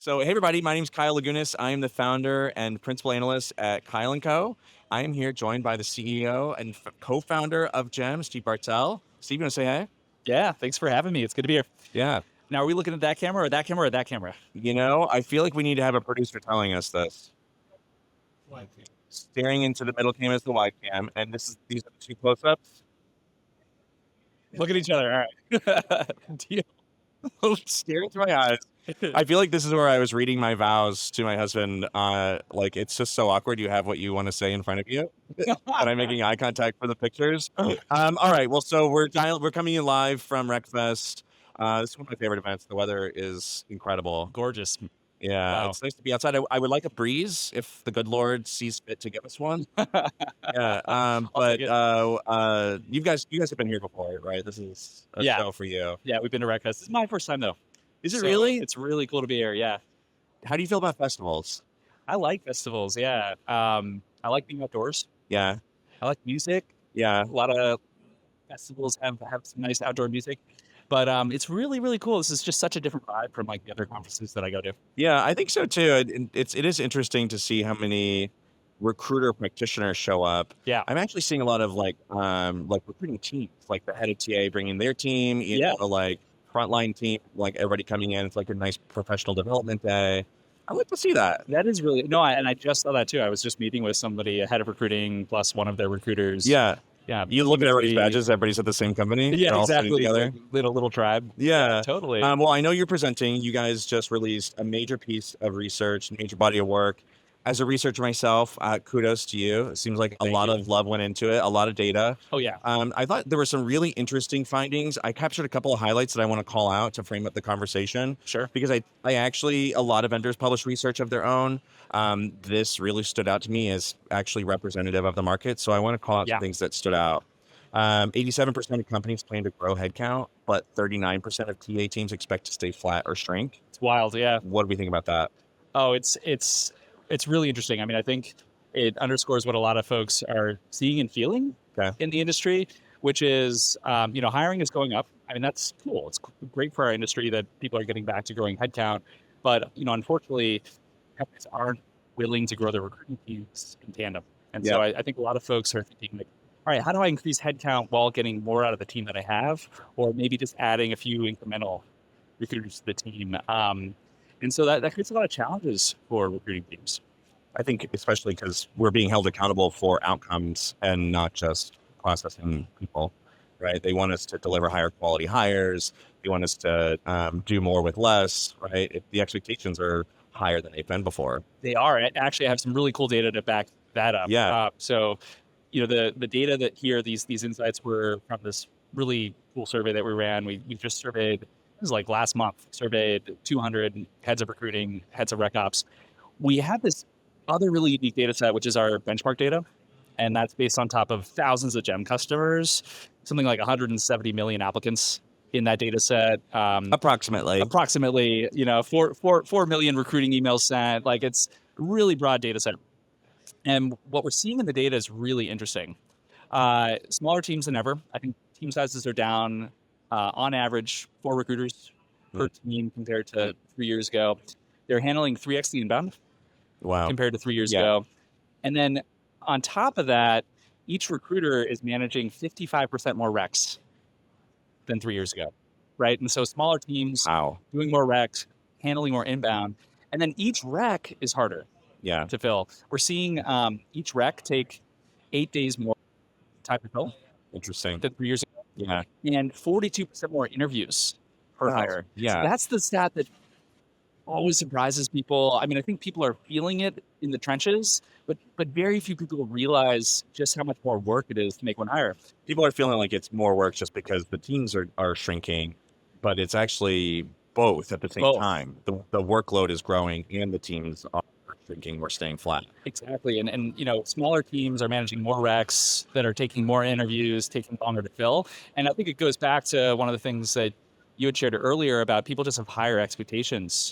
So, hey everybody, my name is Kyle Lagunas. I am the founder and principal analyst at Kyle & Co. I am here joined by the CEO and co-founder of GEM, Steve Bartel. Steve, you want to say hey? Yeah, thanks for having me. It's good to be here. Yeah. Now, are we looking at that camera or that camera or that camera? I feel like we need to have a producer telling us this. Staring into the middle cam is the wide cam, and these are the two close-ups. Look at each other. All right. Deal. Staring through my eyes. I feel like this is where I was reading my vows to my husband. Like it's just so awkward. You have what you want to say in front of you, and I'm making eye contact for the pictures. All right. Well, so we're coming in live from RecFest. This is one of my favorite events. The weather is incredible. Gorgeous. Yeah, Wow. it's nice to be outside. I would like a breeze if the good Lord sees fit to give us one. Yeah. I'll But take it. you guys have been here before, right? This is a Yeah. show for you. Yeah, we've been to RecFest. This is my first time, though. Is it So really? It's really cool to be here. Yeah. How do you feel about festivals? I like festivals. Yeah. I like being outdoors. Yeah. I like music. Yeah. A lot of festivals have some nice outdoor music. But it's really, really cool. This is just such a different vibe from like the other conferences that I go to. Yeah, I think so too. It is interesting to see how many recruiter practitioners show up. Yeah. I'm actually seeing a lot of like recruiting teams, like the head of TA bringing their team, Yeah. like frontline team, like everybody coming in. It's like a nice professional development day. I like to see that. That is really and I just saw that too. I was just meeting with somebody, a head of recruiting plus one of their recruiters. Yeah. Yeah. You look at everybody's badges, everybody's at the same company. Yeah, They're all sitting exactly. together. Little tribe. Yeah. Totally. Well, I know you're presenting. You guys just released a major piece of research, major body of work. As a researcher myself, kudos to you. It seems like a lot of love went into it, a lot of data. Oh, yeah. I thought there were some really interesting findings. I captured a couple of highlights that I want to call out to frame up the conversation. Sure. Because I actually, a lot of vendors publish research of their own. This really stood out to me as actually representative of the market. So I want to call out some things that stood out. 87% of companies plan to grow headcount, but 39% of TA teams expect to stay flat or shrink. It's wild. Yeah. What do we think about that? Oh, it's really interesting. I mean, I think it underscores what a lot of folks are seeing and feeling in the industry, which is, hiring is going up. I mean, that's cool. It's great for our industry that people are getting back to growing headcount. But, unfortunately, companies aren't willing to grow their recruiting teams in tandem. And so I think a lot of folks are thinking, like, all right, how do I increase headcount while getting more out of the team that I have? Or maybe just adding a few incremental recruiters to the team. And so that creates a lot of challenges for recruiting teams. I think especially because we're being held accountable for outcomes and not just processing people, right? They want us to deliver higher quality hires. They want us to do more with less, right? If the expectations are higher than they've been before. They are. Actually, I have some really cool data to back that up. Yeah. The data that here, these insights were from this really cool survey that we ran. We just surveyed, it was like last month, surveyed 200 heads of recruiting, heads of rec ops. We have this other really unique data set, which is our benchmark data. And that's based on top of thousands of GEM customers, something like 170 million applicants in that data set. Approximately, 4 million recruiting emails sent. Like, it's a really broad data set. And what we're seeing in the data is really interesting. Smaller teams than ever. I think team sizes are down on average 4 recruiters per team compared to 3 years ago. They're handling 3x the inbound compared to 3 years ago. And then on top of that, each recruiter is managing 55% more recs than 3 years ago, right? And so smaller teams doing more recs, handling more inbound. And then each rec is harder to fill. We're seeing each rec take 8 days more time to fill. Interesting. Than 3 years ago. Yeah. And 42% more interviews per hire. Yeah. So that's the stat that always surprises people. I mean, I think people are feeling it in the trenches, but very few people realize just how much more work it is to make one hire. People are feeling like it's more work just because the teams are shrinking, but it's actually both at the same time. The workload is growing and the teams are shrinking or staying flat. Exactly. And smaller teams are managing more recs that are taking more interviews, taking longer to fill. And I think it goes back to one of the things that you had shared earlier about people just have higher expectations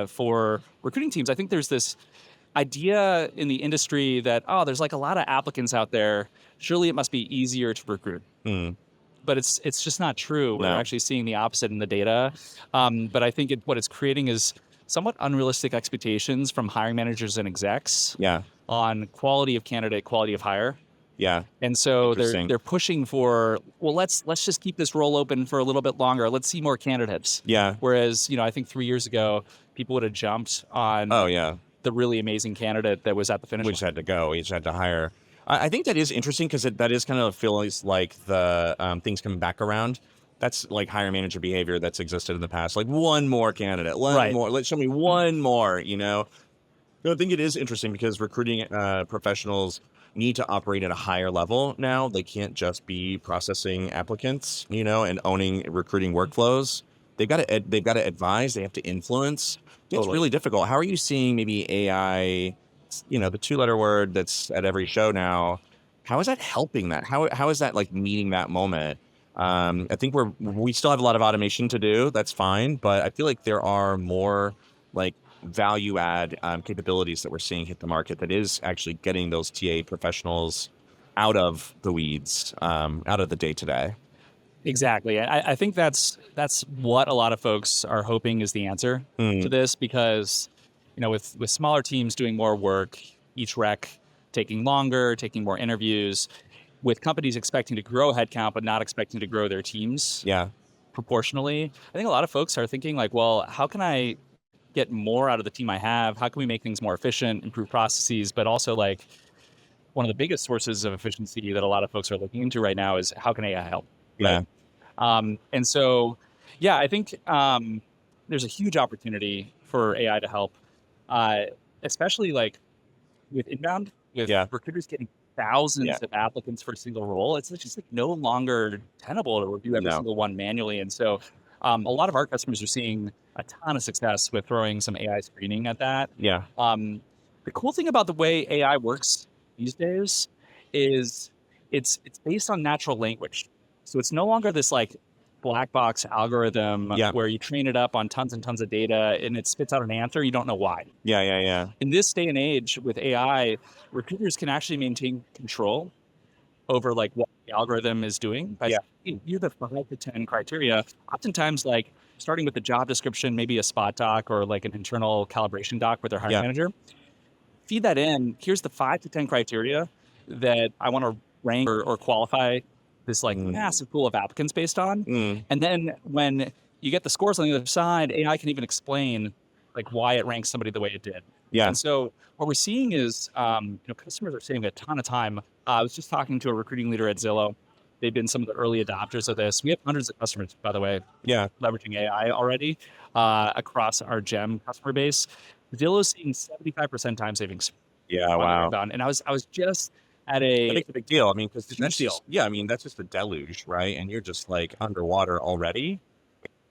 for recruiting teams. I think there's this idea in the industry that, there's like a lot of applicants out there. Surely it must be easier to recruit. But it's just not true. We're actually seeing the opposite in the data. But I think what it's creating is somewhat unrealistic expectations from hiring managers and execs Yeah. on quality of candidate, quality of hire. Yeah. And so Interesting. they're pushing for, well, let's just keep this role open for a little bit longer. Let's see more candidates. Yeah. Whereas, I think 3 years ago, people would have jumped on Oh, yeah. the really amazing candidate that was at the finish We line. just had to go. We just had to hire. I think that is interesting because that is kind of feels like the things coming back around. That's like hire manager behavior that's existed in the past. Like one more candidate, one Right. more. Let's show me one more. No, I think it is interesting because recruiting professionals need to operate at a higher level now. They can't just be processing applicants, and owning recruiting workflows. They've got to advise. They have to influence. It's Totally. really difficult. How are you seeing maybe AI? The two-letter word that's at every show now. How is that helping that? How is that like meeting that moment? I think we still have a lot of automation to do. That's fine, but I feel like there are more like value add capabilities that we're seeing hit the market that is actually getting those TA professionals out of the weeds, out of the day to day. Exactly. I think that's what a lot of folks are hoping is the answer to this, because with smaller teams doing more work, each rec taking longer, taking more interviews, with companies expecting to grow headcount but not expecting to grow their teams Yeah. proportionally, I think a lot of folks are thinking like, well, how can I get more out of the team I have? How can we make things more efficient, improve processes, but also like one of the biggest sources of efficiency that a lot of folks are looking into right now is how can AI help? Yeah. And so, yeah, I think there's a huge opportunity for AI to help, especially like with inbound, with Yeah. recruiters getting thousands Yeah. of applicants for a single role. It's just like no longer tenable to review every No. single one manually. And so a lot of our customers are seeing a ton of success with throwing some AI screening at that. Yeah. The cool thing about the way AI works these days is it's based on natural language. So it's no longer this like black box algorithm Yeah. where you train it up on tons and tons of data and it spits out an answer. You don't know why. Yeah. Yeah. Yeah. In this day and age with AI, recruiters can actually maintain control over like what the algorithm is doing by saying, you're the 5 to 10 criteria. Oftentimes, like starting with the job description, maybe a spot doc or like an internal calibration doc with their hiring manager. Feed that in. Here's the 5 to 10 criteria that I want to rank or qualify this like massive pool of applicants based on. And then when you get the scores on the other side, AI can even explain like why it ranks somebody the way it did. Yeah. And so what we're seeing is, customers are saving a ton of time. I was just talking to a recruiting leader at Zillow. They've been some of the early adopters of this. We have hundreds of customers, by the way, leveraging AI already across our GEM customer base. Zillow's seeing 75% time savings. Yeah. Wow. Inbound. And I was just at That makes a big deal. I mean, because that's deal. just, that's just a deluge, right? And you're just like underwater already.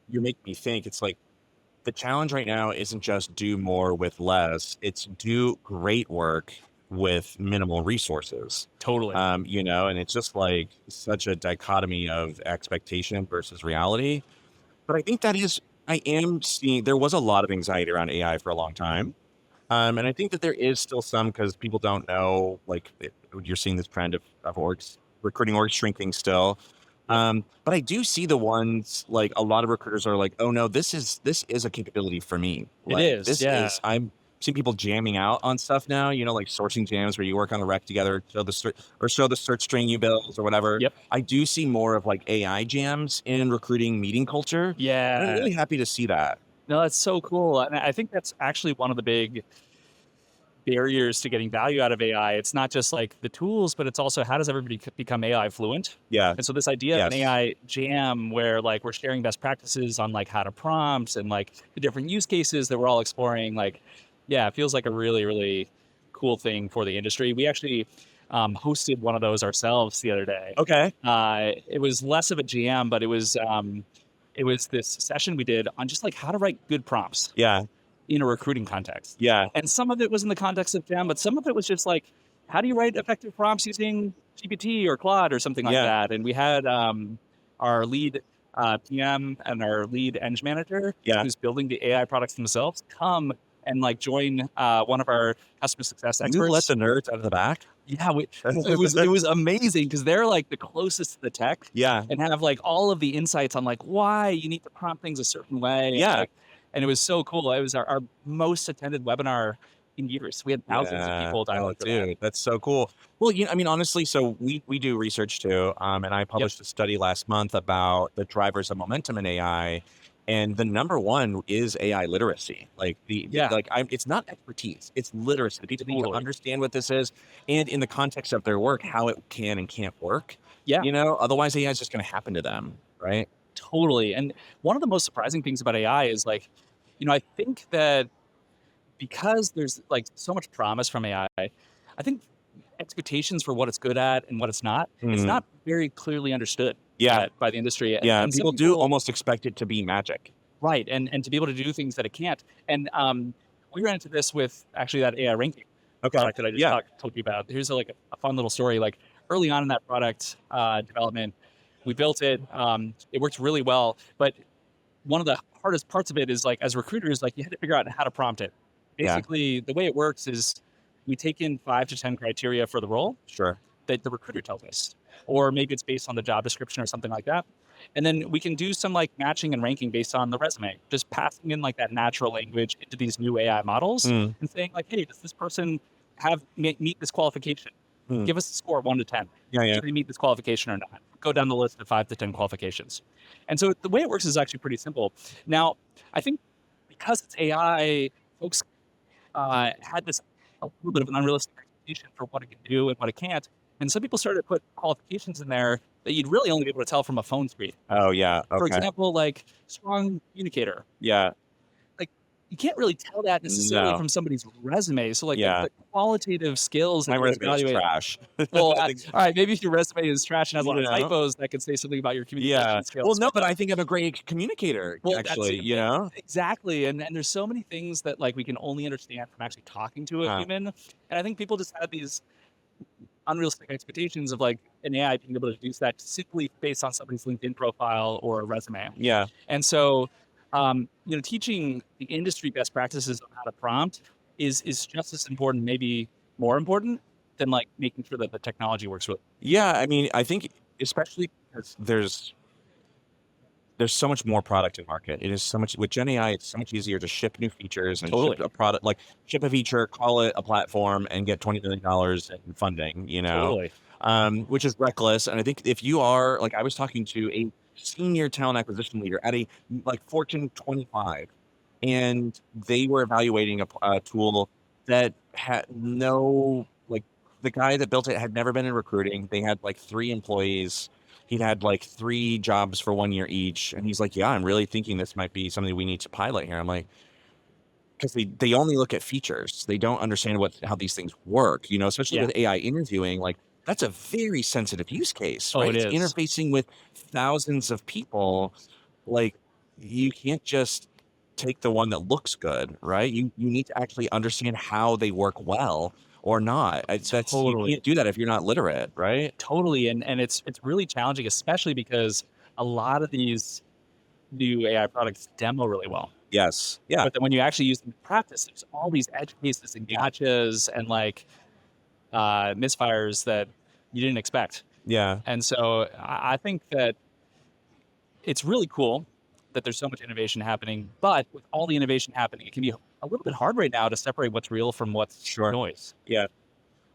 You make me think it's like the challenge right now isn't just do more with less. It's do great work with minimal resources. Totally. And it's just like such a dichotomy of expectation versus reality. But I think I am seeing, there was a lot of anxiety around AI for a long time. And I think that there is still some because people don't know, like you're seeing this trend of recruiting orgs shrinking still. But I do see the ones like a lot of recruiters are like, oh no, this is a capability for me. Like, I'm seeing people jamming out on stuff now, like sourcing jams where you work on a rec together, show the search string you build or whatever. Yep. I do see more of like AI jams in recruiting meeting culture. Yeah. And I'm really happy to see that. No, that's so cool. And I think that's actually one of the big barriers to getting value out of AI. It's not just like the tools, but it's also how does everybody become AI fluent? Yeah. And so this idea of an AI jam where like we're sharing best practices on like how to prompt and like the different use cases that we're all exploring, like, it feels like a really, really cool thing for the industry. We actually hosted one of those ourselves the other day. Okay. It was less of a jam, but it was this session we did on just like how to write good prompts. Yeah. In a recruiting context. Yeah. And some of it was in the context of jam, but some of it was just like, how do you write effective prompts using GPT or Claude or something like that? And we had our lead PM and our lead eng manager who's building the AI products themselves come and like join one of our customer success experts. You let the nerds out of the back? Yeah, it was amazing because they're like the closest to the tech. Yeah. And have like all of the insights on like why you need to prompt things a certain way. Yeah. And it was so cool. It was our most attended webinar in years. We had thousands of Yeah. people dial Oh, in for that. dude, that's so cool. Well, I mean, honestly, so we do research too, and I Yep. published a study last month about the drivers of momentum in AI, and the number one is AI literacy. Like Yeah, it's not expertise, it's literacy. The people need to totally. understand what this is, and in the context of their work, how it can and can't work. Yeah, Otherwise AI is just going to happen to them, right? totally. And one of the most surprising things about AI is like, I think that because there's like so much promise from AI, I think expectations for what it's good at and what it's Mm, not very clearly understood yeah, yet by the industry. And, yeah, and and some people do people, almost expect it to be magic. right, and to be able to do things that it can't. And we ran into this with actually that AI ranking Okay, product that I just yeah, told you about. Here's a fun little story. Like early on in that product development, we built it. It worked really well, but one of the hardest parts of it is like as recruiters, like you had to figure out how to prompt it. yeah, Basically, the way it works is we take in 5 to 10 criteria for the role sure, that the recruiter tells us, or maybe it's based on the job description or something like that. And then we can do some like matching and ranking based on the resume, just passing in like that natural language into these new AI models mm, and saying like, hey, does this person meet this qualification? mm, Give us a score 1 to 10. yeah, yeah, Do they meet this qualification or not? Go down the list of 5 to 10 qualifications. And so the way it works is actually pretty simple. Now, I think because it's AI, folks had this a little bit of an unrealistic expectation for what it can do and what it can't. And some people started to put qualifications in there that you'd really only be able to tell from a phone screen. oh yeah, For okay, example, like strong communicator. yeah, Like you can't really tell that necessarily no, from somebody's resume. So like yeah. the qualitative skills My that they resume is evaluate. trash. Well, I think, all right, maybe if your resume is trash and has a lot you of know? typos, that could say something about your Yeah. communication Well, skills. no, but I think I'm a great communicator, Well, that's actually, you know? exactly, and there's so many things that like we can only understand from actually talking to a Huh. human, and I think people just had these unrealistic expectations of like an AI being able to do that simply based on somebody's LinkedIn profile or a resume. Yeah. And so, teaching the industry best practices on how to prompt is just as important, maybe more important than like making sure that the technology works with. Yeah, I mean, I think especially because there's so much more product in market. It is so much with Gen AI, it's so much easier to ship new features and ship Totally, a product like ship a feature, call it a platform, and get $20 million in funding, totally. which is reckless. And I think if you are like I was talking to a senior talent acquisition leader at a like Fortune 25, and they were evaluating a tool that had no like the guy that built it had never been in recruiting. They had like 3 employees. He'd had like 3 jobs for 1 year each, and he's like, "Yeah, I'm really thinking this might be something we need to pilot here." I'm like, because they only look at features, they don't understand how these things work. Especially Yeah. with AI interviewing, like that's a very sensitive use case, Oh, right? it It's is. interfacing with thousands of people. Like you can't just take the one that looks good, right? You need to actually understand how they work well or not. That's you Totally. can't do that if you're not literate, right? Totally, and it's really challenging, especially because a lot of these new AI products demo really well. Yes. Yeah. But then when you actually use them in practice, there's all these edge cases and gotchas and like misfires that you didn't expect. Yeah. And so I think that it's really cool that there's so much innovation happening. But with all the innovation happening, it can be a little bit hard right now to separate what's real from what's Sure. noise. Yeah.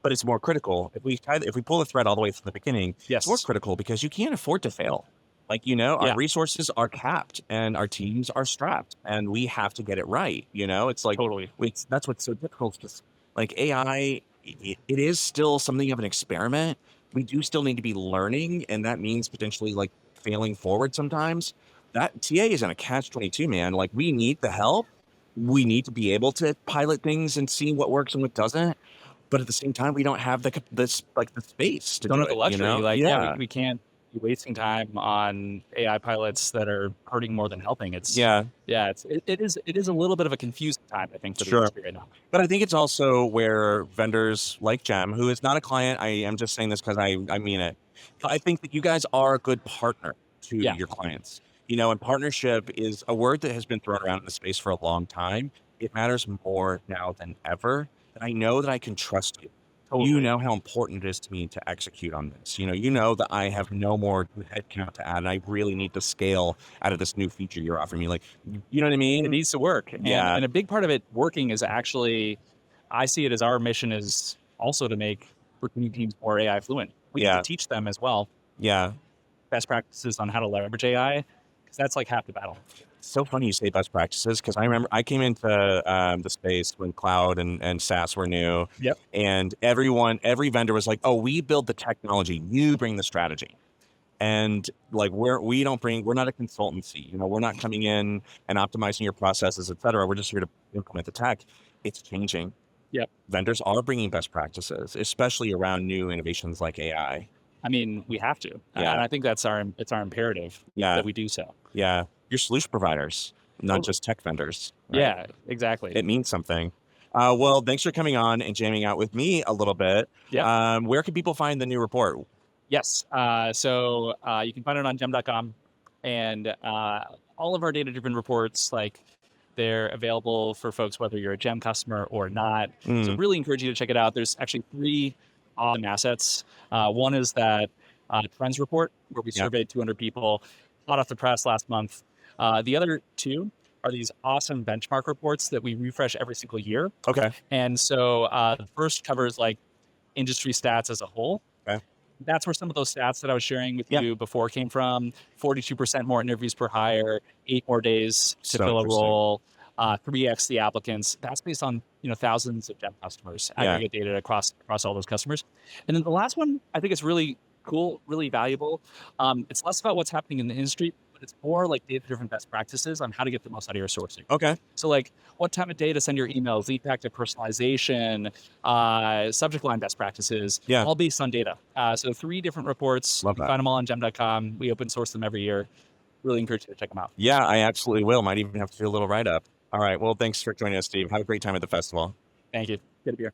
But it's more critical. If we pull the thread all the way from the beginning, it's more Yes. critical because you can't afford to fail. Like, our Yeah. resources are capped and our teams are strapped and we have to get it right. It's like, Totally. that's what's so difficult. Because like AI, it is still something of an experiment. We do still need to be learning. And that means potentially like failing forward sometimes. That TA is in a catch 22, man. Like we need the help. We need to be able to pilot things and see what works and what doesn't, but at the same time, we don't have the space to Don't do have the it, you luxury. know? Like, yeah, Yeah. we can't be wasting time on AI pilots that are hurting more than helping. Yeah, It is a little bit of a confusing time, I think, for the sure. industry right now. But I think it's also where vendors like Gem, who is not a client, I am just saying this because I mean it. I think that you guys are a good partner to Yeah, your clients. And partnership is a word that has been thrown around in the space for a long time. It matters more now than ever. And I know that I can trust you. you know how important it is to me to execute on this. You know that I have no more headcount to add, and I really need to scale out of this new feature you're offering me. Like, you know what I It mean? needs to work. Yeah. And a big part of it working is actually, I see it as our mission is also to make recruiting teams more AI fluent. We need Yeah. to teach them as well Yeah. best practices on how to leverage AI, because that's like half the battle. It's so funny you say best practices, because I remember I came into the space when cloud and SaaS were new. Yep. And every vendor was like, "Oh, we build the technology, you bring the strategy." And like we're not a consultancy. We're not coming in and optimizing your processes, et cetera. We're just here to implement the tech. It's changing. Yep. Vendors are bringing best practices, especially around new innovations like AI. I mean, we have to. Yeah. And I think it's our imperative Yeah. that we do so. Yeah. You're solution providers, not Totally. just tech vendors. Right? Yeah, exactly. It means something. Well, thanks for coming on and jamming out with me a little bit. Yeah. Where can people find the new report? Yes. So you can find it on gem.com, and all of our data-driven reports, like, they're available for folks whether you're a Gem customer or not. So really encourage you to check it out. There's actually 3 awesome assets. One is that trends report where we surveyed 200 people, hot off the press last month. The other 2 are these awesome benchmark reports that we refresh every single year. Okay. And so the first covers like industry stats as a whole. Okay. That's where some of those stats that I was sharing with you before came from. 42% more interviews per hire, 8 more days to fill a role, 3x the applicants. That's based on thousands of Gem customers, aggregate data across all those customers. And then the last one, I think it's really cool, really valuable. It's less about what's happening in the industry, but it's more like data-driven best practices on how to get the most out of your sourcing. Okay. So like what time of day to send your emails, the impact of personalization, subject line best practices, all based on data. So 3 different reports. Love you can that. find them all on gem.com. We open source them every year. Really encourage you to check them out. Yeah, I absolutely will. Might even have to do a little write-up. All right. Well, thanks for joining us, Steve. Have a great time at the festival. Thank you. Good to be here.